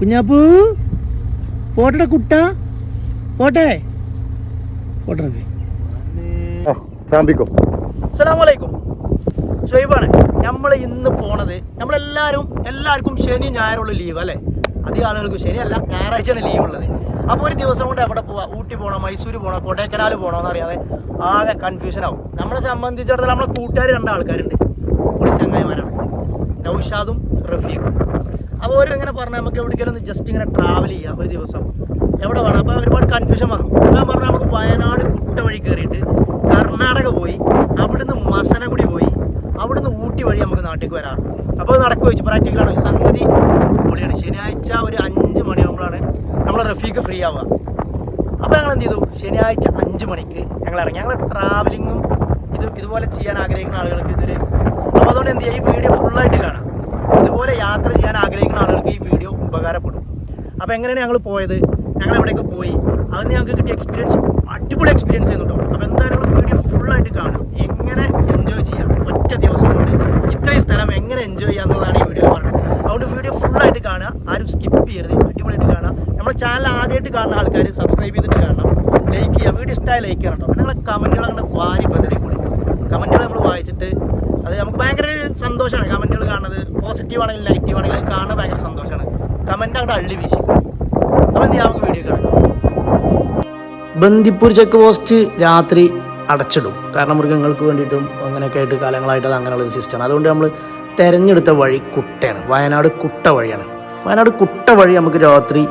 കുഞ്ഞാപ്പൂ പോട്ടെ കുട്ട പോട്ടെ പോട്ടെ. അസ്സലാമലൈക്കും. ഷുഹൈബാണ്. നമ്മൾ ഇന്ന് പോണത് എല്ലാവർക്കും ശനി ഞായറുള്ള ലീവ് അല്ലേ? അധികം ആളുകൾക്ക് ശനിയല്ല ഞായറാഴ്ചയാണ് ലീവ് ഉള്ളത്. അപ്പോൾ ഒരു ദിവസം കൊണ്ട് എവിടെ പോവാം? ഊട്ടി പോകണോ, മൈസൂർ പോകണോ, കൊടൈക്കനാൽ പോകണോ എന്നറിയാതെ ആകെ കൺഫ്യൂഷൻ ആവും. നമ്മളെ സംബന്ധിച്ചിടത്തോളം നമ്മളെ കൂട്ടുകാർ 2 ആൾക്കാരുണ്ട്, പൊളി ചങ്ങായിമാരാണ്, നൗഷാദും റഫീഖും. അപ്പോൾ അവർ ഇങ്ങനെ പറഞ്ഞാൽ നമുക്ക് എവിടേക്കെങ്കിലും ഒന്ന് ജസ്റ്റ് ഇങ്ങനെ ട്രാവൽ ചെയ്യാം ഒരു ദിവസം, എവിടെ വേണം. അപ്പോൾ ഒരുപാട് കൺഫ്യൂഷൻ വന്നു. ഞാൻ പറഞ്ഞാൽ നമുക്ക് വയനാട് കുട്ട വഴി കയറിയിട്ട് കർണാടക പോയി, അവിടുന്ന് മസനഗുടി പോയി, അവിടുന്ന് ഊട്ടി വഴി നമുക്ക് നാട്ടിലേക്ക് വരാം. അപ്പോൾ അത് നടക്കുക വെച്ച് പ്രാക്ടിക്കലാണ്. സംഗതി പൊളിയാണ്. ശനിയാഴ്ച ഒരു 5 മണിയാകുമ്പോഴാണ് നമ്മളെ റഫീഖ് ഫ്രീ ആവുക. അപ്പോൾ ഞങ്ങൾ എന്ത് ചെയ്തു? ശനിയാഴ്ച 5 മണിക്ക് ഞങ്ങൾ ഇറങ്ങി. ഞങ്ങൾ ട്രാവലിങ്ങും ഇതുപോലെ ചെയ്യാൻ ആഗ്രഹിക്കുന്ന ആളുകൾക്ക് ഇതൊരു, അപ്പോൾ അതുകൊണ്ട് എന്ത് ചെയ്യുക, ഈ വീഡിയോ ഫുള്ളായിട്ട് കാണാം. ഇതുപോലെ യാത്ര ചെയ്യാൻ ആഗ്രഹിക്കുന്ന ആളുകൾക്ക് ഈ വീഡിയോ ഉപകാരപ്പെടും. അപ്പോൾ എങ്ങനെയാണ് ഞങ്ങൾ പോയത്, ഞങ്ങൾ എവിടെയൊക്കെ പോയി, അതിന് ഞങ്ങൾക്ക് കിട്ടിയ എക്സ്പീരിയൻസ് അടിപൊളി എക്സ്പീരിയൻസ് ചെയ്യുന്നുണ്ടോ. അപ്പോൾ എന്തായാലും വീഡിയോ ഫുള്ളായിട്ട് കാണാം. എങ്ങനെ എൻജോയ് ചെയ്യാം ഒറ്റ ദിവസം കൊണ്ട് ഇത്രയും സ്ഥലം എങ്ങനെ എൻജോയ് ചെയ്യാം എന്നുള്ളതാണ് ഈ വീഡിയോയിൽ പറഞ്ഞത്. അതുകൊണ്ട് വീഡിയോ ഫുള്ളായിട്ട് കാണുക, ആരും സ്കിപ്പ് ചെയ്യരുത്, അടിപൊളിയായിട്ട് കാണാം. നമ്മുടെ ചാനൽ ആദ്യമായിട്ട് കാണുന്ന ആൾക്കാർ സബ്സ്ക്രൈബ് ചെയ്തിട്ട് കാണണം, ലൈക്ക് ചെയ്യുക, വീഡിയോ ഇഷ്ടമായി ലൈക്ക് ചെയ്യണം കേട്ടോ. പിന്നെ ഞങ്ങളെ കമൻറ്റുകൾ അങ്ങനെ വാരി പതിരി കൂടി കമൻറ്റുകൾ നമ്മൾ വായിച്ചിട്ട് അത് നമുക്ക് ഭയങ്കര സന്തോഷമാണ്. കമൻറ്റുകൾ കാണുന്നത് പോസിറ്റീവ് ആണെങ്കിലും നെഗറ്റീവ് ആണെങ്കിലും കാണുന്നത് ഭയങ്കര സന്തോഷമാണ്. കമൻറ്റ് അങ്ങോട്ട് അള്ളി വീശി. അപ്പോൾ എന്ത് ചെയ്യാം, നമുക്ക് വീഡിയോ കാണാം. ബന്ദിപ്പൂർ ചെക്ക് പോസ്റ്റ് രാത്രി അടച്ചിടും, കാരണം മൃഗങ്ങൾക്ക് വേണ്ടിയിട്ടും അങ്ങനെയൊക്കെ ആയിട്ട് കാലങ്ങളായിട്ട് അത് അങ്ങനെയുള്ളൊരു സിസ്റ്റമാണ്. അതുകൊണ്ട് നമ്മൾ തിരഞ്ഞെടുത്ത വഴി കുട്ടയാണ്, വയനാട് കുട്ട വഴിയാണ്. വയനാട് കുട്ട വഴി നമുക്ക് രാത്രി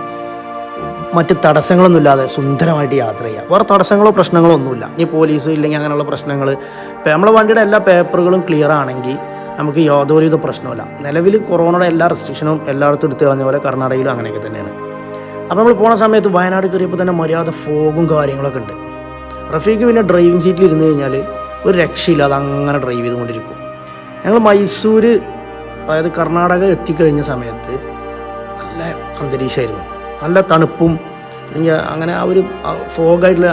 മറ്റ് തടസ്സങ്ങളൊന്നുമില്ലാതെ സുന്ദരമായിട്ട് യാത്ര ചെയ്യാം. വേറെ തടസ്സങ്ങളോ പ്രശ്നങ്ങളോ ഒന്നുമില്ല. ഇനി പോലീസ് ഇല്ലെങ്കിൽ അങ്ങനെയുള്ള പ്രശ്നങ്ങൾ, ഇപ്പോൾ നമ്മളെ വണ്ടിയുടെ എല്ലാ പേപ്പറുകളും ക്ലിയർ ആണെങ്കിൽ നമുക്ക് യാതൊരുവിധ പ്രശ്നമില്ല. നിലവിൽ കൊറോണയുടെ എല്ലാ റെസ്ട്രിക്ഷനും എല്ലായിടത്തും എടുത്ത് കളഞ്ഞ പോലെ കർണാടകയിലും അങ്ങനെയൊക്കെ തന്നെയാണ്. അപ്പോൾ നമ്മൾ പോണ സമയത്ത് വയനാട് കയറിയപ്പോൾ തന്നെ മര്യാദ ഫോഗും കാര്യങ്ങളൊക്കെ ഉണ്ട്. റഫീഖ് പിന്നെ ഡ്രൈവിംഗ് സീറ്റിൽ ഇരുന്ന് കഴിഞ്ഞാൽ ഒരു രക്ഷയില്ലാതെ അങ്ങനെ ഡ്രൈവ് ചെയ്തുകൊണ്ടിരിക്കും. ഞങ്ങൾ മൈസൂർ, അതായത് കർണാടക എത്തിക്കഴിഞ്ഞ സമയത്ത് നല്ല അന്തരീക്ഷമായിരുന്നു, നല്ല തണുപ്പും അല്ലെങ്കിൽ അങ്ങനെ ആ ഒരു ഫോഗായിട്ടുള്ള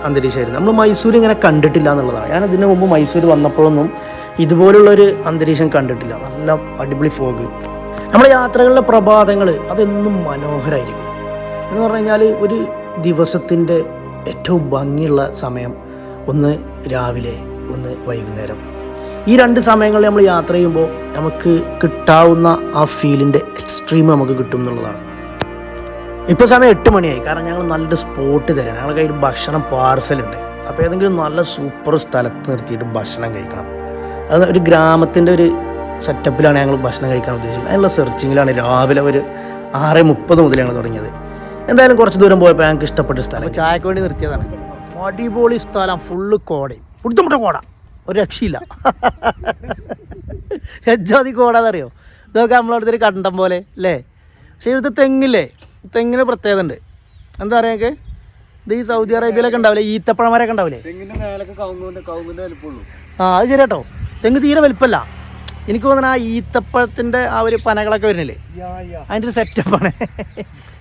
അന്തരീക്ഷമായിരുന്നു. നമ്മൾ മൈസൂർ ഇങ്ങനെ കണ്ടിട്ടില്ല എന്നുള്ളതാണ്. ഞാൻ ഇതിന് മുമ്പ് മൈസൂർ വന്നപ്പോഴൊന്നും ഇതുപോലുള്ളൊരു അന്തരീക്ഷം കണ്ടിട്ടില്ല. നല്ല അടിപൊളി ഫോഗ്. നമ്മുടെ യാത്രകളിലെ പ്രഭാതങ്ങൾ അതെന്നും മനോഹരമായിരിക്കും. എന്ന് പറഞ്ഞു കഴിഞ്ഞാൽ ഒരു ദിവസത്തിൻ്റെ ഏറ്റവും ഭംഗിയുള്ള സമയം ഒന്ന് രാവിലെ, ഒന്ന് വൈകുന്നേരം. ഈ 2 സമയങ്ങളിൽ നമ്മൾ യാത്ര ചെയ്യുമ്പോൾ നമുക്ക് കിട്ടാവുന്ന ആ ഫീലിൻ്റെ എക്സ്ട്രീം നമുക്ക് കിട്ടും എന്നുള്ളതാണ്. ഇപ്പോൾ സമയം 8 മണിയായി, കാരണം ഞങ്ങൾ നല്ലൊരു സ്പോട്ട് തരാം. ഞങ്ങളുടെ കയ്യിൽ ഭക്ഷണം പാർസലുണ്ട്. അപ്പോൾ ഏതെങ്കിലും നല്ല സൂപ്പർ സ്ഥലത്ത് നിർത്തിയിട്ട് ഭക്ഷണം കഴിക്കണം. അത് ഒരു ഗ്രാമത്തിൻ്റെ ഒരു സെറ്റപ്പിലാണ് ഞങ്ങൾ ഭക്ഷണം കഴിക്കാൻ ഉദ്ദേശിക്കുന്നത്. അതിനുള്ള സെർച്ചിങ്ങിലാണ് രാവിലെ ഒരു 6:30 മുതൽ ഞങ്ങൾ തുടങ്ങിയത്. എന്തായാലും കുറച്ച് ദൂരം പോയപ്പോൾ ഞങ്ങൾക്ക് ഇഷ്ടപ്പെട്ട സ്ഥലം ചായക്ക് വേണ്ടി നിർത്തിയതാണ്. അടിപൊളി സ്ഥലം, ഫുള്ള് കോട, പുടുത്തമുട്ട കോട, ഒരു രക്ഷയില്ല. ഹെജ്ജാതി കോടാന്നറിയോ? ഇതൊക്കെ നമ്മളടുത്തൊരു കണ്ടം പോലെ അല്ലേ? പക്ഷേ ഇവിടുത്തെ തെങ്ങില്ലേ, തെങ്ങിന് പ്രത്യേകത ഉണ്ട്. എന്താ പറയുക, ഇത് ഈ സൗദി അറേബ്യയിലൊക്കെ ഉണ്ടാവില്ലേ, ഈത്തപ്പഴമരൊക്കെ ഉണ്ടാവില്ലേ? ആ അത് ശരി കേട്ടോ, തെങ്ങ് തീരെ വലിപ്പമല്ല. എനിക്ക് തോന്നുന്നത് ആ ഈത്തപ്പഴത്തിൻ്റെ ആ ഒരു പനകളൊക്കെ വരുന്നില്ലേ, അതിൻ്റെ ഒരു സെറ്റപ്പാണ്.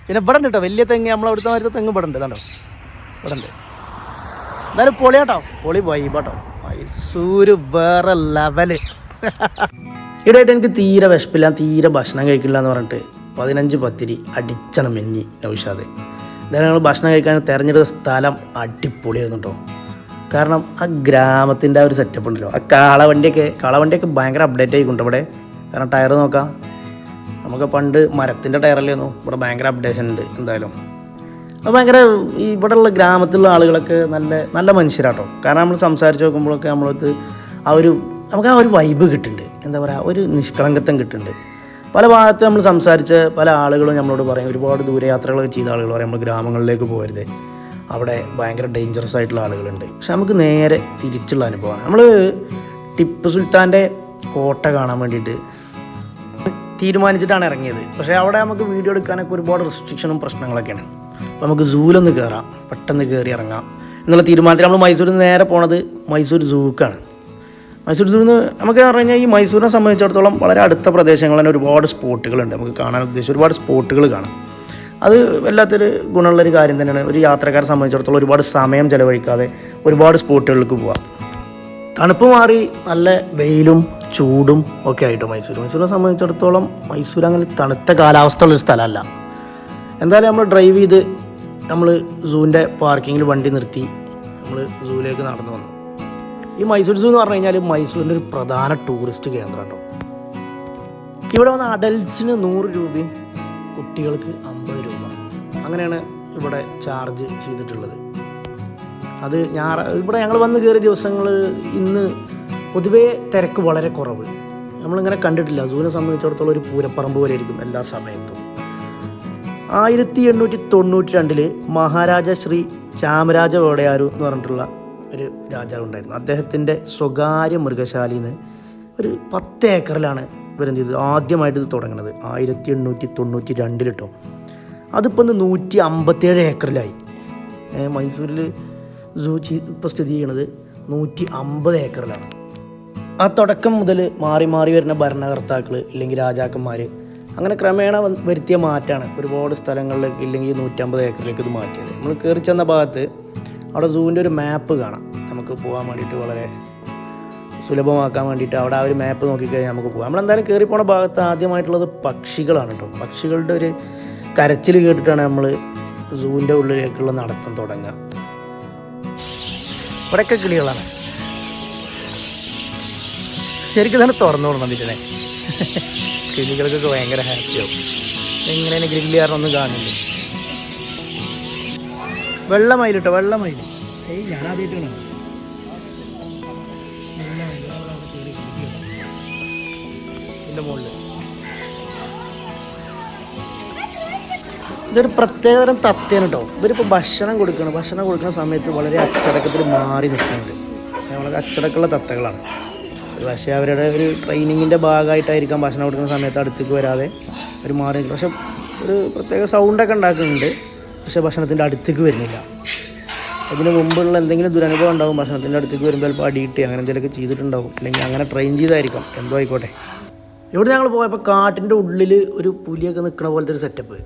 പിന്നെ ഇവിടെ ഉണ്ട് കേട്ടോ വലിയ തെങ്ങ്, നമ്മളവിടുത്തെ മാതിരത്തെ തെങ്ങ് ഇവിടെ ഉണ്ട്, ഇതാണ്ടോ ഇവിടെ ഉണ്ട്. എന്തായാലും പൊളി കേട്ടോ, പൊളി വൈബാട്ടോ. മൈസൂർ വേറെ ലെവല്. ഇവിടെയായിട്ട് എനിക്ക് തീരെ വിശപ്പില്ല, തീരെ ഭക്ഷണം കഴിക്കില്ല എന്ന് പറഞ്ഞിട്ട് 15 പത്തിരി അടിച്ചണം മെന്നി നൗഷാദ്. എന്തായാലും ഞങ്ങൾ ഭക്ഷണം കഴിക്കാൻ തിരഞ്ഞെടുത്ത സ്ഥലം അടിപൊളിയായിരുന്നു കേട്ടോ. കാരണം ആ ഗ്രാമത്തിൻ്റെ ആ ഒരു സെറ്റപ്പ് ഉണ്ടല്ലോ, ആ കാളവണ്ടിയൊക്കെ ഭയങ്കര അപ്ഡേറ്റ് ആയിക്കൊണ്ടോ ഇവിടെ. കാരണം ടയർ നോക്കാം, നമുക്ക് പണ്ട് മരത്തിൻ്റെ ടയറല്ലായിരുന്നു, ഇവിടെ ഭയങ്കര അപ്ഡേഷൻ ഉണ്ട്. എന്തായാലും അപ്പോൾ ഭയങ്കര ഇവിടെയുള്ള ഗ്രാമത്തിലുള്ള ആളുകളൊക്കെ നല്ല മനുഷ്യരാട്ടോ. കാരണം നമ്മൾ സംസാരിച്ച് നോക്കുമ്പോഴൊക്കെ നമ്മളത് നമുക്ക് ആ ഒരു വൈബ് കിട്ടുന്നുണ്ട്. എന്താ പറയുക, ഒരു നിഷ്കളങ്കത്വം കിട്ടുന്നുണ്ട്. പല ഭാഗത്ത് നമ്മൾ സംസാരിച്ച പല ആളുകളും നമ്മളോട് പറയും, ഒരുപാട് ദൂരയാത്രകളൊക്കെ ചെയ്ത ആളുകൾ പറയും നമ്മൾ ഗ്രാമങ്ങളിലേക്ക് പോകരുത്, അവിടെ ഭയങ്കര ഡേഞ്ചറസ് ആയിട്ടുള്ള ആളുകളുണ്ട്. പക്ഷെ നമുക്ക് നേരെ തിരിച്ചുള്ള അനുഭവമാണ്. നമ്മൾ ടിപ്പു സുൽത്താൻ്റെ കോട്ട കാണാൻ വേണ്ടിയിട്ട് തീരുമാനിച്ചിട്ടാണ് ഇറങ്ങിയത്. പക്ഷേ അവിടെ നമുക്ക് വീഡിയോ എടുക്കാനൊക്കെ ഒരുപാട് റെസ്ട്രിക്ഷനും പ്രശ്നങ്ങളൊക്കെയാണ്. അപ്പോൾ നമുക്ക് സൂവിലൊന്ന് കയറാം, പെട്ടെന്ന് കയറി ഇറങ്ങാം എന്നുള്ള തീരുമാനത്തിൽ നമ്മൾ മൈസൂരിൽ നിന്ന് നേരെ പോണത് മൈസൂർ സൂക്കാണ്. മൈസൂർ സൂവിൽ നിന്ന് നമുക്ക് പറഞ്ഞു കഴിഞ്ഞാൽ ഈ മൈസൂരിനെ സംബന്ധിച്ചിടത്തോളം വളരെ അടുത്ത പ്രദേശങ്ങളിൽ തന്നെ ഒരുപാട് സ്പോട്ടുകളുണ്ട്. നമുക്ക് കാണാൻ ഉദ്ദേശിച്ച ഒരുപാട് സ്പോട്ടുകൾ കാണാം. അത് വല്ലാത്തൊരു ഗുണമുള്ളൊരു കാര്യം തന്നെയാണ്. ഒരു യാത്രക്കാരെ സംബന്ധിച്ചിടത്തോളം ഒരുപാട് സമയം ചിലവഴിക്കാതെ ഒരുപാട് സ്പോട്ടുകളിലേക്ക് പോകാം. തണുപ്പ് മാറി നല്ല വെയിലും ചൂടും ഒക്കെ ആയിട്ട് മൈസൂരിനെ സംബന്ധിച്ചിടത്തോളം മൈസൂർ അങ്ങനെ തണുത്ത കാലാവസ്ഥ ഉള്ളൊരു സ്ഥലമല്ല. എന്തായാലും നമ്മൾ ഡ്രൈവ് ചെയ്ത് നമ്മൾ സൂവിൻ്റെ പാർക്കിങ്ങിൽ വണ്ടി നിർത്തി നമ്മൾ സൂവിലേക്ക് നടന്നു വന്നു. ഈ മൈസൂർ സൂ എന്ന് പറഞ്ഞു കഴിഞ്ഞാൽ മൈസൂരിൻ്റെ ഒരു പ്രധാന ടൂറിസ്റ്റ് കേന്ദ്രം കേട്ടോ. ഇവിടെ വന്ന അഡൽട്ട്സിന് 100 രൂപയും കുട്ടികൾക്ക് 50 രൂപ, അങ്ങനെയാണ് ഇവിടെ ചാർജ് ചെയ്തിട്ടുള്ളത്. അത് ഇവിടെ ഞങ്ങൾ വന്ന് കയറിയ ദിവസങ്ങൾ ഇന്ന് പൊതുവേ തിരക്ക് വളരെ കുറവ്. നമ്മളിങ്ങനെ കണ്ടിട്ടില്ല. സൂവിനെ സംബന്ധിച്ചിടത്തോളം ഒരു പൂരപ്പറമ്പ് പോലെ ആയിരിക്കും എല്ലാ സമയത്തും. 1892 മഹാരാജ ശ്രീ ചാമരാജ വോടയാരു എന്ന് പറഞ്ഞിട്ടുള്ള ഒരു രാജാവ് ഉണ്ടായിരുന്നു. അദ്ദേഹത്തിൻ്റെ സ്വകാര്യ മൃഗശാലയിൽ നിന്ന് ഒരു 10 ഏക്കറിലാണ് ഇവരെന്ത് ചെയ്തത് ആദ്യമായിട്ട് ഇത് തുടങ്ങുന്നത്. 1892 കേട്ടോ. അതിപ്പോൾ 157 ഏക്കറിലായി. മൈസൂരിൽ സൂ ഇപ്പോൾ സ്ഥിതി ചെയ്യണത് 150 ഏക്കറിലാണ്. ആ തുടക്കം മുതൽ മാറി മാറി വരുന്ന ഭരണകർത്താക്കൾ ഇല്ലെങ്കിൽ രാജാക്കന്മാർ അങ്ങനെ ക്രമേണ വരുത്തിയ മാറ്റാണ്. ഒരുപാട് സ്ഥലങ്ങളിലേക്ക് ഇല്ലെങ്കിൽ 150 ഏക്കറിലേക്ക് ഇത് മാറ്റിയത്. നമ്മൾ കയറി ചെന്ന ഭാഗത്ത് അവിടെ സൂവിൻ്റെ ഒരു മാപ്പ് കാണാം. നമുക്ക് പോകാൻ വേണ്ടിയിട്ട് വളരെ സുലഭമാക്കാൻ വേണ്ടിയിട്ട് അവിടെ ആ ഒരു മാപ്പ് നോക്കിക്കഴിഞ്ഞാൽ നമുക്ക് പോകാം. നമ്മളെന്തായാലും കയറി പോണ ഭാഗത്ത് ആദ്യമായിട്ടുള്ളത് പക്ഷികളാണ് കേട്ടോ. പക്ഷികളുടെ ഒരു കരച്ചിൽ കേട്ടിട്ടാണ് നമ്മൾ സൂവിൻ്റെ ഉള്ളിലേക്കുള്ള നടത്തം തുടങ്ങുക. ഇവിടെയൊക്കെ കിളികളാണ്. ശരിക്കും തന്നെ തുറന്നു കൊടുക്കണതില്ലേ. കിളികൾക്കൊക്കെ ഭയങ്കര ഹാപ്പിയാവും. എങ്ങനെയാണ് ഗ്രില്ല് കാരണമൊന്നും കാണില്ല. വെള്ളമയിൽ കേട്ടോ, വെള്ളമയിൽ. ഞാൻ ആദ്യമായിട്ടാണ് ഇതിൻ്റെ മുകളിൽ. ഇതൊരു പ്രത്യേകതരം തത്തയാണ് കേട്ടോ. ഇവരിപ്പോൾ ഭക്ഷണം കൊടുക്കുന്ന സമയത്ത് വളരെ അച്ചടക്കത്തിൽ മാറി നിൽക്കുന്നുണ്ട്. വളരെ അച്ചടക്കമുള്ള തത്തകളാണ്. പക്ഷേ അവരുടെ ഒരു ട്രെയിനിങ്ങിൻ്റെ ഭാഗമായിട്ടായിരിക്കാം ഭക്ഷണം കൊടുക്കുന്ന സമയത്ത് അടുത്തേക്ക് വരാതെ അവർ മാറി നിൽക്കും. പക്ഷെ ഒരു പ്രത്യേക സൗണ്ടൊക്കെ ഉണ്ടാക്കുന്നുണ്ട്. പക്ഷേ ഭക്ഷണത്തിൻ്റെ അടുത്തേക്ക് വരുന്നില്ല. അതിന് മുമ്പുള്ള എന്തെങ്കിലും ദുരനുഭവം ഉണ്ടാകും. ഭക്ഷണത്തിൻ്റെ അടുത്തേക്ക് വരുമ്പോൾ ചിലപ്പോൾ അടിയിട്ട് അങ്ങനെ എന്തെങ്കിലുമൊക്കെ ചെയ്തിട്ടുണ്ടാകും. അല്ലെങ്കിൽ അങ്ങനെ ട്രെയിൻ ചെയ്തായിരിക്കാം, എന്തോ ആയിക്കോട്ടെ. ഇവിടെ ഞങ്ങൾ പോയപ്പോൾ കാട്ടിൻ്റെ ഉള്ളിൽ ഒരു പുലിയൊക്കെ നിൽക്കുന്ന പോലത്തെ ഒരു സെറ്റപ്പ്.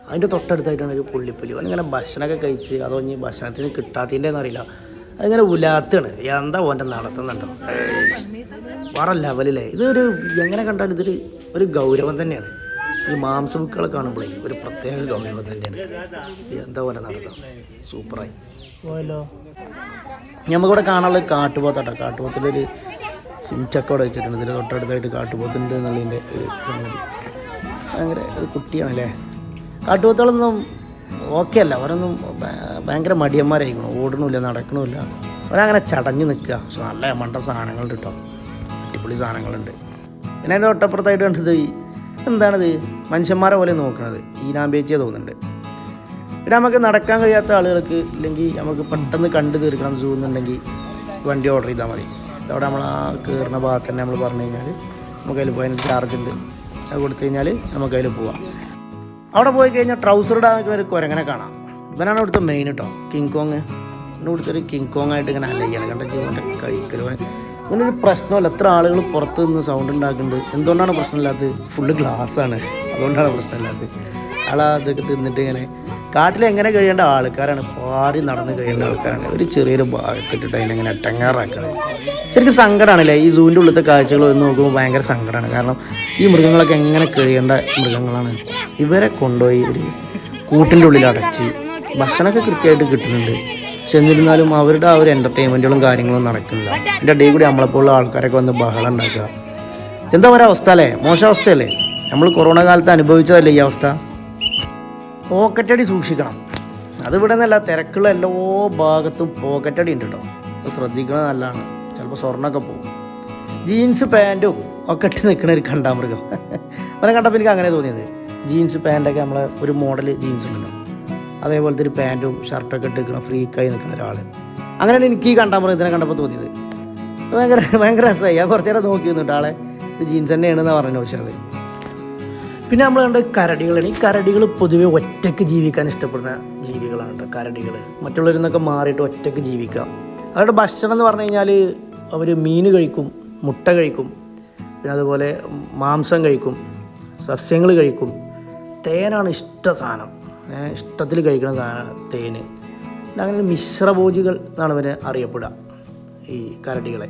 അതിൻ്റെ തൊട്ടടുത്തായിട്ടാണ് ഒരു പുള്ളിപ്പുലി. അതിങ്ങനെ ഭക്ഷണമൊക്കെ കഴിച്ച് അതോ ഇനി ഭക്ഷണത്തിന് കിട്ടാത്തതിൻ്റെ എന്നറിയില്ല. അതിങ്ങനെ ഉലാത്താണ്. എന്താ ഓൻ്റെ നടത്തുന്നുണ്ടോ വേറെ ലെവലില്ലേ. ഇതൊരു എങ്ങനെ കണ്ടാലും ഒരു ഗൗരവം തന്നെയാണ്. ഈ മാംസബുക്കുകളെ കാണുമ്പോഴേ ഒരു പ്രത്യേക ഗൗരവം തന്നെയാണ്. എന്താ പോലെ നടക്കാം. സൂപ്പറായി പോയല്ലോ. നമുക്കിവിടെ കാണാനുള്ളത് കാട്ടുപോത്താട്ടോ. കാട്ടുപോത്തിലൊരു സിംറ്റൊക്കെ അവിടെ വെച്ചിട്ടുണ്ട്. ഇതിൻ്റെ തൊട്ടടുത്തായിട്ട് കാട്ടുപോത്തുണ്ട് എന്നുള്ളതിൻ്റെ ഒരു സംഗതി. ഭയങ്കര ഒരു കുട്ടിയാണല്ലേ. കാട്ടുപോത്തുകളൊന്നും ഓക്കെ അല്ല. അവരൊന്നും ഭയങ്കര മടിയന്മാരായിരിക്കണം. ഓടണമില്ല, നടക്കണമില്ല. അവരങ്ങനെ ചടഞ്ഞ് നിൽക്കുക. പക്ഷെ നല്ല മണ്ട സാധനങ്ങളുണ്ട് കേട്ടോ. അടിപൊളി സാധനങ്ങളുണ്ട്. പിന്നെ അതിൻ്റെ തൊട്ടപ്പുറത്തായിട്ട് കണ്ടത് എന്താണിത്, മനുഷ്യന്മാരെ പോലെ നോക്കണത് ഈനാമ്പേച്ചിയെ തോന്നുന്നുണ്ട്. പിന്നെ നമുക്ക് നടക്കാൻ കഴിയാത്ത ആളുകൾക്ക് ഇല്ലെങ്കിൽ നമുക്ക് പെട്ടെന്ന് കണ്ടു തീർക്കണം സൂ എന്നുണ്ടെങ്കിൽ വണ്ടി ഓർഡർ ചെയ്താൽ മതി. അവിടെ നമ്മൾ ആ കയറുന്ന ഭാഗത്ത് തന്നെ നമ്മൾ പറഞ്ഞു കഴിഞ്ഞാൽ നമുക്ക് അതിൽ പോയി ചാർജ് ഉണ്ട്. അത് കൊടുത്തു കഴിഞ്ഞാൽ നമുക്ക് അതിൽ പോവാം. അവിടെ പോയി കഴിഞ്ഞാൽ ട്രൗസർ ഇടാനൊക്കെ ഒരു കുരങ്ങനെ കാണാം. ഇവനാണ് ഇവിടുത്തെ മെയിൻ കേട്ടോ. King Kong. ഇവിടുത്തെ ഒരു കിങ് കോങ് ആയിട്ട് ഇങ്ങനെ അലയ്യാണ്. കണ്ട ജീവൻ്റെ കഴിക്കൽ. ഇങ്ങനൊരു പ്രശ്നമല്ല. എത്ര ആളുകൾ പുറത്ത് നിന്ന് സൗണ്ട് ഉണ്ടാക്കുന്നുണ്ട്. എന്തുകൊണ്ടാണ് പ്രശ്നമില്ലാത്തത്? ഫുള്ള് ഗ്ലാസ്സാണ്, അതുകൊണ്ടാണ് പ്രശ്നമില്ലാത്തത്. അതൊക്കെ തിന്നിട്ട് ഇങ്ങനെ കാട്ടിൽ എങ്ങനെ കഴിയേണ്ട ആൾക്കാരാണ്, പാറി നടന്ന് കഴിയേണ്ട ആൾക്കാരാണ്. ഒരു ചെറിയൊരു ഭാഗത്തിട്ടിട്ട് അതിനെങ്ങനെ എട്ടങ്ങാറാക്കണം. ശരിക്കും സങ്കടമാണല്ലേ ഈ സൂവിൻ്റെ ഉള്ളിലത്തെ കാഴ്ചകൾ എന്ന് നോക്കുമ്പോൾ ഭയങ്കര സങ്കടമാണ്. കാരണം ഈ മൃഗങ്ങളൊക്കെ എങ്ങനെ കഴിയേണ്ട മൃഗങ്ങളാണ്. ഇവരെ കൊണ്ടുപോയി ഒരു കൂട്ടിൻ്റെ ഉള്ളിൽ അടച്ച് ഭക്ഷണമൊക്കെ കൃത്യമായിട്ട് കിട്ടുന്നുണ്ട്. പക്ഷെ എന്നിരുന്നാലും അവരുടെ ആ ഒരു എൻ്റർടൈൻമെൻറ്റുകളും കാര്യങ്ങളും നടക്കുന്നില്ല. എൻ്റെ ഇടയിൽ കൂടി നമ്മളെപ്പോലുള്ള ആൾക്കാരൊക്കെ വന്ന് ബഹളം ഉണ്ടാക്കുക. എന്താ ഒരവസ്ഥ അല്ലേ, മോശം അവസ്ഥയല്ലേ. നമ്മൾ കൊറോണ കാലത്ത് അനുഭവിച്ചതല്ലേ ഈ അവസ്ഥ. പോക്കറ്റടി സൂക്ഷിക്കണം. അതിവിടെ നിന്നല്ല, തിരക്കുള്ള എല്ലാ ഭാഗത്തും പോക്കറ്റടി ഉണ്ട് കേട്ടോ. അത് ശ്രദ്ധിക്കുന്നത് നല്ലതാണ്. ചിലപ്പോൾ സ്വർണ്ണമൊക്കെ പോകും. ജീൻസ് പാൻറ്റും ഒക്കെ ഇട്ട് നിൽക്കുന്ന ഒരു കണ്ടാമൃഗം. അവനെ കണ്ടപ്പോൾ എനിക്ക് അങ്ങനെ തോന്നിയത്. ജീൻസ് പാൻറ്റൊക്കെ നമ്മളെ ഒരു മോഡൽ ജീൻസ് ഉണ്ടല്ലോ, അതേപോലത്തെ ഒരു പാൻറ്റും ഷർട്ടൊക്കെ ഇട്ട് നിൽക്കുന്ന ഫ്രീക്കായി നിൽക്കുന്ന ഒരാൾ. അങ്ങനെയാണ് എനിക്ക് ഈ കണ്ടാമൃഗത്തിനെ കണ്ടപ്പോൾ തോന്നിയത്. ഭയങ്കര രസമായി. ഞാൻ കുറച്ച് നേരം നോക്കി നിന്നിട്ട് ആളെ ഇത് ജീൻസ് തന്നെയാണെന്ന് പറഞ്ഞു. പക്ഷേ അത് പിന്നെ നമ്മൾ കണ്ട കരടികളാണ്. ഈ കരടികൾ പൊതുവെ ഒറ്റയ്ക്ക് ജീവിക്കാൻ ഇഷ്ടപ്പെടുന്ന ജീവികളാണ് കേട്ടോ കരടികൾ. മറ്റുള്ളവരിൽ നിന്നൊക്കെ മാറിയിട്ട് ഒറ്റയ്ക്ക് ജീവിക്കാം. അവരുടെ ഭക്ഷണം എന്ന് പറഞ്ഞു കഴിഞ്ഞാൽ അവർ മീൻ കഴിക്കും, മുട്ട കഴിക്കും, പിന്നെ അതുപോലെ മാംസം കഴിക്കും, സസ്യങ്ങൾ കഴിക്കും. തേനാണ് സാധനം. ഇഷ്ടത്തിൽ കഴിക്കുന്ന സാധനം തേന്. പിന്നെ അങ്ങനെ മിശ്രഭോജികൾ എന്നാണ് ഇവരെ അറിയപ്പെടുക ഈ കരടികളെ.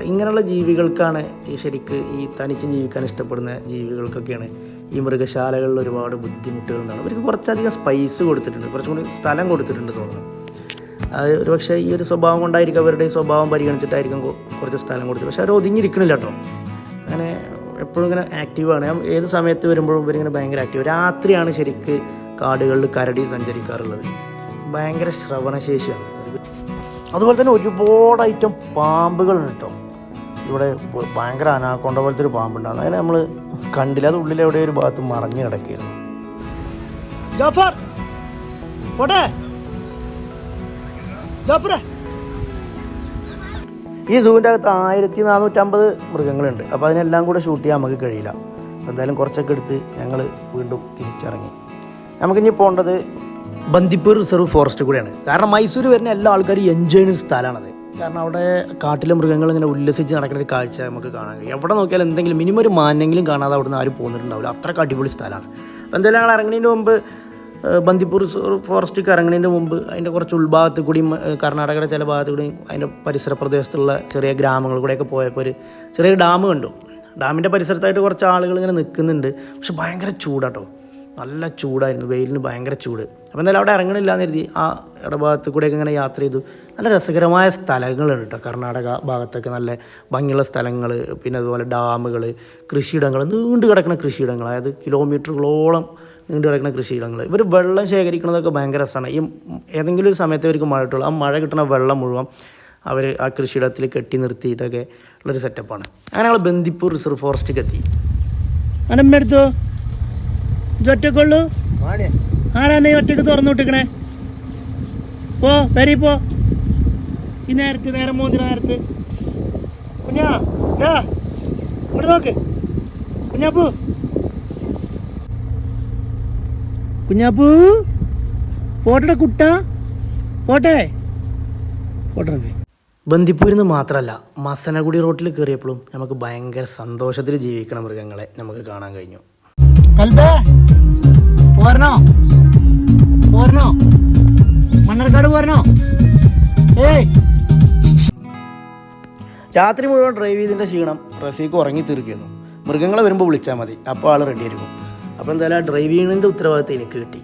ഇങ്ങനെയുള്ള ജീവികൾക്കാണ് ഈ ശരിക്ക് ഈ തനിച്ച് ജീവിക്കാൻ ഇഷ്ടപ്പെടുന്ന ജീവികൾക്കൊക്കെയാണ് ഈ മൃഗശാലകളിൽ ഒരുപാട് ബുദ്ധിമുട്ടുകളുണ്ടാണ്. അവർക്ക് കുറച്ചധികം സ്പേസ് കൊടുത്തിട്ടുണ്ട്, കുറച്ചും കൂടി സ്ഥലം കൊടുത്തിട്ടുണ്ട് തോന്നുന്നു. അത് ഒരു പക്ഷേ ഈ ഒരു സ്വഭാവം കൊണ്ടായിരിക്കും, അവരുടെ ഈ സ്വഭാവം പരിഗണിച്ചിട്ടായിരിക്കും കുറച്ച് സ്ഥലം കൊടുത്തത്. പക്ഷേ അവർ ഒതുങ്ങിയിരിക്കണില്ല കേട്ടോ. അങ്ങനെ എപ്പോഴും ഇങ്ങനെ ആക്റ്റീവാണ്. ഞാൻ ഏത് സമയത്ത് വരുമ്പോഴും ഇവരിങ്ങനെ ഭയങ്കര ആക്റ്റീവ്. രാത്രിയാണ് ശരിക്ക് കാടുകളിൽ കരടി സഞ്ചരിക്കാറുള്ളത്. ഭയങ്കര ശ്രവണശേഷിയാണ്. അതുപോലെ തന്നെ ഒരുപാട് ഐറ്റം പാമ്പുകളുണ്ട് കേട്ടോ. ഇവിടെ ഭയങ്കര അനാക്കൊണ്ട പോലത്തെ ഒരു പാമ്പുണ്ടാകുന്നു. അങ്ങനെ നമ്മൾ കണ്ടില്ല. അത് ഉള്ളിൽ എവിടെ ഒരു ഭാഗത്ത് മറഞ്ഞു കിടക്കുകയായിരുന്നു. ജാഫർ പോട്ടെ, ജാഫറെ. ഈ സൂവിൻ്റെ അകത്ത് 1450 മൃഗങ്ങളുണ്ട്. അപ്പോൾ അതിനെല്ലാം കൂടെ ഷൂട്ട് ചെയ്യാൻ നമുക്ക് കഴിയില്ല. എന്തായാലും കുറച്ചൊക്കെ എടുത്ത് ഞങ്ങൾ വീണ്ടും തിരിച്ചിറങ്ങി. നമുക്കിനി പോകേണ്ടത് ബന്ദിപ്പൂർ റിസർവ് ഫോറസ്റ്റ് കൂടെയാണ്. കാരണം മൈസൂർ വരുന്ന എല്ലാ ആൾക്കാരും എൻജോയ് ചെയ്യുന്ന സ്ഥലമാണത്. കാരണം അവിടെ കാട്ടിലെ മൃഗങ്ങൾ ഇങ്ങനെ ഉല്ലസിച്ച് നടക്കുന്ന ഒരു കാഴ്ച നമുക്ക് കാണാൻ കഴിയും. എവിടെ നോക്കിയാലും എന്തെങ്കിലും മിനിമം ഒരു മാനെങ്കിലും കാണാതെ അവിടെ നിന്ന് ആരും പോകുന്നുണ്ടാവില്ല. അത്രയ്ക്ക് അടിപൊളി സ്ഥലമാണ്. അപ്പോൾ എന്തായാലും ഞങ്ങൾ ഇറങ്ങുന്നതിന് മുമ്പ്, ബന്ദിപ്പൂർ ഫോറസ്റ്റിലേക്ക് ഇറങ്ങുന്നതിന് മുമ്പ് അതിൻ്റെ കുറച്ച് ഉൾഭാഗത്ത് കൂടിയും കർണാടകയുടെ ചില ഭാഗത്ത് കൂടിയും അതിൻ്റെ പരിസര പ്രദേശത്തുള്ള ചെറിയ ഗ്രാമങ്ങൾ കൂടെയൊക്കെ പോയപ്പോൾ ഒരു ചെറിയൊരു ഡാം കണ്ടു. ഡാമിൻ്റെ പരിസരത്തായിട്ട് കുറച്ച് ആളുകൾ ഇങ്ങനെ നിൽക്കുന്നുണ്ട്. പക്ഷെ ഭയങ്കര ചൂടാട്ടോ, നല്ല ചൂടായിരുന്നു, വെയിലിന് ഭയങ്കര ചൂട്. അപ്പോൾ എന്തായാലും അവിടെ ഇറങ്ങണില്ല എന്ന് കരുതി ആ ഇടഭാഗത്ത് കൂടെയൊക്കെ ഇങ്ങനെ യാത്ര ചെയ്തു. നല്ല രസകരമായ സ്ഥലങ്ങളുണ്ട് കേട്ടോ. കർണാടക ഭാഗത്തൊക്കെ നല്ല ഭംഗിയുള്ള സ്ഥലങ്ങൾ, പിന്നെ അതുപോലെ ഡാമുകൾ, കൃഷിയിടങ്ങൾ, നീണ്ടു കിടക്കുന്ന കൃഷിയിടങ്ങൾ, അതായത് കിലോമീറ്ററുകളോളം നീണ്ടു കിടക്കുന്ന കൃഷിയിടങ്ങൾ. ഇവർ വെള്ളം ശേഖരിക്കുന്നതൊക്കെ ഭയങ്കര രസമാണ്. ഈ ഏതെങ്കിലും ഒരു സമയത്ത് ഇവർക്ക് മഴ കിട്ടുള്ളൂ. ആ മഴ കിട്ടുന്ന വെള്ളം മുഴുവൻ അവർ ആ കൃഷിയിടത്തിൽ കെട്ടി നിർത്തിയിട്ടൊക്കെ ഉള്ളൊരു സെറ്റപ്പാണ്. അങ്ങനെ ഞങ്ങൾ ബന്ദിപ്പൂർ റിസർവ് ഫോറസ്റ്റിലേക്ക് എത്തി. അനമ്പെടുത്തോ ഒറ്റക്കുള്ളൂ, ആരാന്നെ ഒറ്റക്ക് തുറന്നു വിട്ടിക്കണേ? പോ വരി പോ. ഈ നേരത്ത് നേരം 3 നേരത്ത് കുഞ്ഞാ ഇവിടെ നോക്ക്. കുഞ്ഞാപ്പൂ കുഞ്ഞാപ്പൂ പോട്ടെ കുട്ട പോട്ടെ പോട്ടെ. ബന്ദിപ്പൂരിൽ നിന്ന് മാത്രമല്ല, മസനഗുടി റോട്ടിൽ കയറിയപ്പോഴും നമുക്ക് ഭയങ്കര സന്തോഷത്തിൽ ജീവിക്കണ മൃഗങ്ങളെ നമുക്ക് കാണാൻ കഴിഞ്ഞു. കൽബേ പോരണോ പോരണോ, മണ്ണർക്കാട് പോരണോ? ഏയ് രാത്രി മുഴുവൻ ഡ്രൈവ് ചെയ്തതിൻ്റെ ക്ഷീണം റഫീഖ് ഉറങ്ങി തീർക്കുന്നു. മൃഗങ്ങളെ വരുമ്പോൾ വിളിച്ചാൽ മതി, അപ്പോൾ ആൾ റെഡി ആയിരിക്കും. അപ്പോൾ എന്തായാലും ആ ഡ്രൈവ് ചെയ്യുന്നതിൻ്റെ ഉത്തരവാദിത്തം എനിക്ക് കിട്ടി.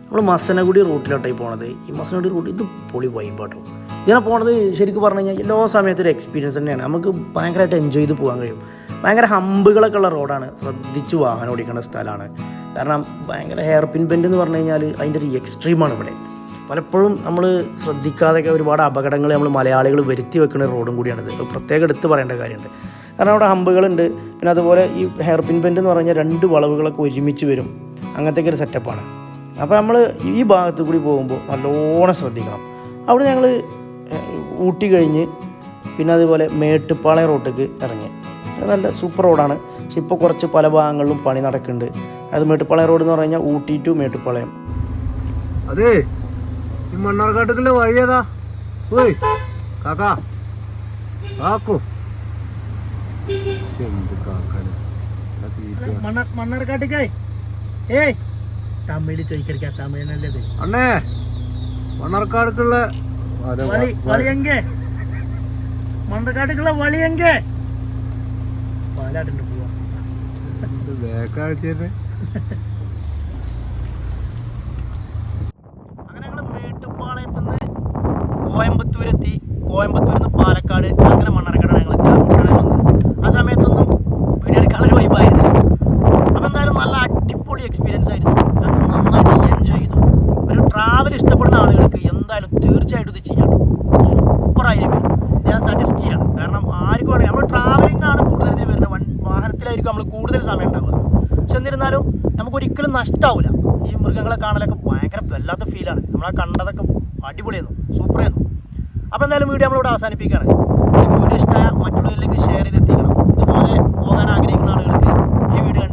നമ്മൾ മസനഗുടി റൂട്ടിലോട്ടായി പോണത്. ഈ മസനഗുടി റൂട്ട് ഇത് പൊളി വൈബാട്ടോ. ഇതിനെ പോണത് ശരിക്കും പറഞ്ഞു കഴിഞ്ഞാൽ എല്ലാ സമയത്തും ഒരു എക്സ്പീരിയൻസ് തന്നെയാണ്. നമുക്ക് ഭയങ്കരമായിട്ട് എൻജോയ് ചെയ്ത് പോകാൻ കഴിയും. ഭയങ്കര ഹമ്പുകളൊക്കെ ഉള്ള റോഡാണ്, ശ്രദ്ധിച്ച് വാഹനം ഓടിക്കേണ്ട സ്ഥലമാണ്. കാരണം ഭയങ്കര ഹെയർ പിൻ ബെൻഡ് എന്ന് പറഞ്ഞു കഴിഞ്ഞാൽ അതിൻ്റെ ഒരു എക്സ്ട്രീമാണ് ഇവിടെ. പലപ്പോഴും നമ്മൾ ശ്രദ്ധിക്കാതെയൊക്കെ ഒരുപാട് അപകടങ്ങൾ നമ്മൾ മലയാളികൾ വരുത്തി വെക്കുന്ന റോഡും കൂടിയാണിത്. പ്രത്യേകം എടുത്ത് പറയേണ്ട കാര്യമുണ്ട്. കാരണം അവിടെ ഹമ്പുകളുണ്ട്. പിന്നെ അതുപോലെ ഈ ഹെയർ പിൻ ബെൻഡ് എന്ന് പറഞ്ഞാൽ 2 വളവുകളൊക്കെ ഒരുമിച്ച് വരും. അങ്ങനത്തെയൊക്കെ ഒരു സെറ്റപ്പാണ്. അപ്പോൾ നമ്മൾ ഈ ഭാഗത്ത് കൂടി പോകുമ്പോൾ നല്ലോണം ശ്രദ്ധിക്കണം. അവിടെ ഞങ്ങൾ ഊട്ടി കഴിഞ്ഞ് പിന്നെ അതുപോലെ മേട്ടുപ്പാളയം റോട്ടിലേക്ക് ഇറങ്ങി. നല്ല സൂപ്പർ റോഡാണ്. പക്ഷെ ഇപ്പോൾ കുറച്ച് പല ഭാഗങ്ങളിലും പണി നടക്കുന്നുണ്ട്. അത് മേട്ടുപ്പാളയം റോഡ് എന്ന് പറഞ്ഞു കഴിഞ്ഞാൽ ഊട്ടി ടു മേട്ടുപ്പാളയം. അതെ ഈ മണ്ണാർക്കാട്ടേക്കുള്ള വഴി ഏതാ? ഓയ് കാക്കാ കാക്കോ മണ്ണാർക്കാട്ടേക്ക് തമിഴ് ചോദിക്ക, തമിഴിനല്ലത് അണ്ണേ. മണ്ണാർക്കാടേക്കുള്ള വളിയെങ്കേ, മണ്ണാർക്കാട്ടേക്കുള്ള വളിയെങ്കേ പാലാട്ടുണ്ട് പോവാ. അങ്ങനെ ഞങ്ങൾ മേട്ടുപ്പാളയത്ത് നിന്ന് കോയമ്പത്തൂരെത്തി. കോയമ്പത്തൂരിൽ നിന്ന് പാലക്കാട്, അങ്ങനെ മണ്ണാർക്കാടാണ് ഞങ്ങൾ എത്തി. ആ സമയത്തൊന്നും വീഡിയോ എടുക്കാനൊരു വൈബായിരുന്നില്ല. അപ്പോൾ എന്തായാലും നല്ല അടിപൊളി എക്സ്പീരിയൻസ് ആയിരുന്നു. നന്നായിട്ട് എൻജോയ് ചെയ്തു. ഒരു ട്രാവൽ ഇഷ്ടപ്പെടുന്ന ആളുകൾക്ക് എന്തായാലും തീർച്ചയായിട്ടും ഇത് ചെയ്യാം. സൂപ്പറായിരിക്കും, ഞാൻ സജസ്റ്റ് ചെയ്യണം. കാരണം ആർക്കും വേണമെങ്കിൽ നമ്മൾ ട്രാവലിംഗ് ആണ് കൂടുതൽ ഇതിൽ വരുന്നത്. വാഹനത്തിലായിരിക്കും നമ്മൾ കൂടുതൽ സമയം ഉണ്ടാവുക. പക്ഷെ എന്നിരുന്നാലും നമുക്കൊരിക്കലും നഷ്ടമാവില്ല. ഈ മൃഗങ്ങളെ കാണലൊക്കെ ഭയങ്കര വല്ലാത്ത ഫീലാണ്. നമ്മളാ കണ്ടതൊക്കെ അടിപൊളിയായിരുന്നു, സൂപ്പറായിരുന്നു. അപ്പോൾ എന്തായാലും വീഡിയോ നമ്മളിവിടെ അവസാനിപ്പിക്കുകയാണ്. വീഡിയോ ഇഷ്ടമായ മറ്റുള്ളവരിലേക്ക് ഷെയർ ചെയ്തെത്തിക്കണം. ഇതുപോലെ പോകാൻ ആഗ്രഹിക്കുന്ന ആളുകൾക്ക് ഈ വീഡിയോ